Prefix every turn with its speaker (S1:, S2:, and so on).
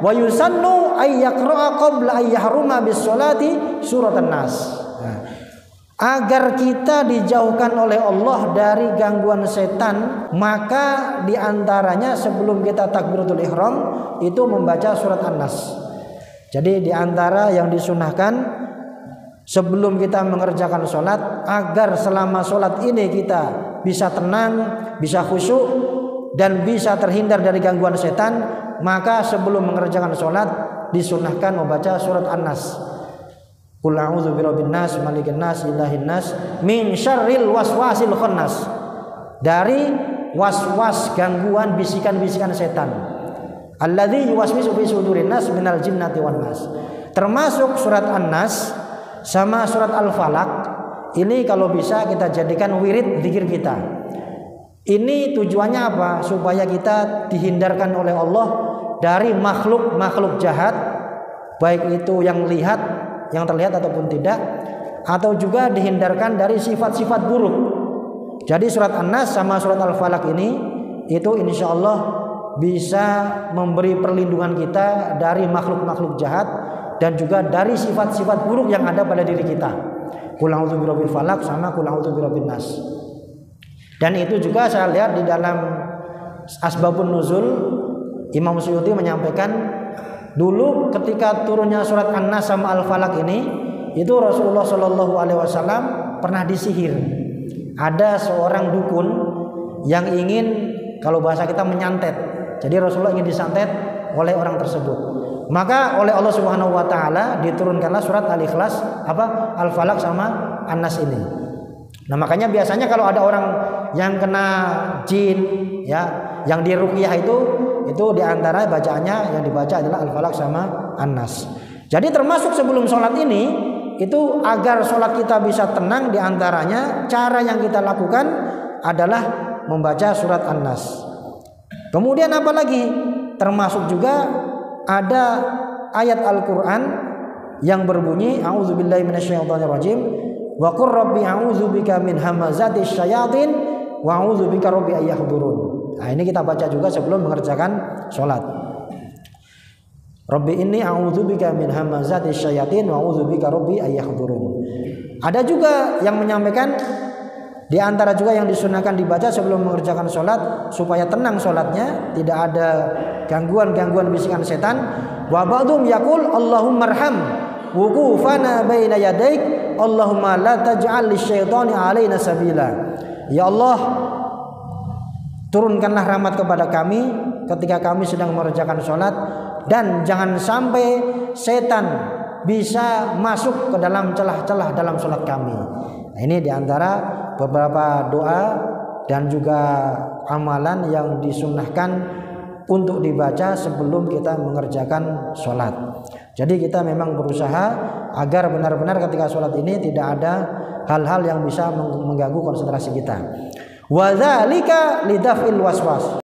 S1: wa yusannu ay yaqra'a qabla ay yahruma bis sholati surat An-Nas. Nah, agar kita dijauhkan oleh Allah dari gangguan setan, maka diantaranya sebelum kita takbiratul ihram itu membaca surat An-Nas. Jadi diantara yang disunahkan sebelum kita mengerjakan sholat, agar selama sholat ini kita bisa tenang, bisa khusyuk, dan bisa terhindar dari gangguan setan, maka sebelum mengerjakan sholat disunahkan membaca surat An-Nas. Qul a'udzu birabbin nas, malikin nas, ilahin nas, min syarril waswasil khannas. Dari waswas, gangguan, bisikan-bisikan setan. Alladzi yuwaswisu fi sudurin nas minal jinnati wan nas. Termasuk surat An-Nas sama surat Al-Falaq. Ini kalau bisa kita jadikan wirid zikir kita. Ini tujuannya apa? Supaya kita dihindarkan oleh Allah dari makhluk-makhluk jahat, baik itu yang terlihat ataupun tidak, atau juga dihindarkan dari sifat-sifat buruk. Jadi surat An-Nas sama surat Al-Falaq ini itu insya Allah bisa memberi perlindungan kita dari makhluk-makhluk jahat dan juga dari sifat-sifat buruk yang ada pada diri kita. Qul a'udzu birabbil falaq sama qul a'udzu birabbin nas. Dan itu juga saya lihat di dalam Asbabun Nuzul, Imam Suyuti menyampaikan dulu ketika turunnya surat An-Nas sama Al-Falaq ini, itu Rasulullah Shallallahu Alaihi Wasallam pernah disihir. Ada seorang dukun yang ingin, kalau bahasa kita, menyantet. Jadi Rasulullah ingin disantet oleh orang tersebut. Maka oleh Allah Subhanahu Wa Taala diturunkanlah surat Al-Ikhlas, Al-Falaq sama An-Nas ini. Nah makanya biasanya kalau ada orang yang kena jin, ya, yang diruqyah itu diantara bacaannya yang dibaca adalah Al-Falaq sama An-Nas. Jadi termasuk sebelum sholat ini, itu agar sholat kita bisa tenang, diantaranya cara yang kita lakukan adalah membaca surat An-Nas. Kemudian apa lagi? Termasuk juga ada ayat Al-Quran yang berbunyi a'udzubillahi minasyaitonirrajim wa qur rabbi a'udzubika min hamazatis syayatin wa a'udzubika rabbi ayyahdurun. Nah ini kita baca juga sebelum mengerjakan sholat. Rabbi inni a'udzubika min hamazatis syayatin wa a'udzubika rabbi ayyahdurun. Ada juga yang menyampaikan di antara juga yang disunahkan dibaca sebelum mengerjakan sholat supaya tenang sholatnya, tidak ada gangguan-gangguan bisikan setan. Wa ba'dhum yaqul Allahumma arham wuqufana baina yadaik Allahumma la taj'al lisyaitani alaina sabila. Ya Allah, turunkanlah rahmat kepada kami ketika kami sedang mengerjakan sholat, dan jangan sampai setan bisa masuk ke dalam celah-celah dalam sholat kami. Nah, ini diantara beberapa doa dan juga amalan yang disunnahkan untuk dibaca sebelum kita mengerjakan sholat. Jadi kita memang berusaha agar benar-benar ketika sholat ini tidak ada hal-hal yang bisa mengganggu konsentrasi kita. Wa dzalika lidaf'il waswas.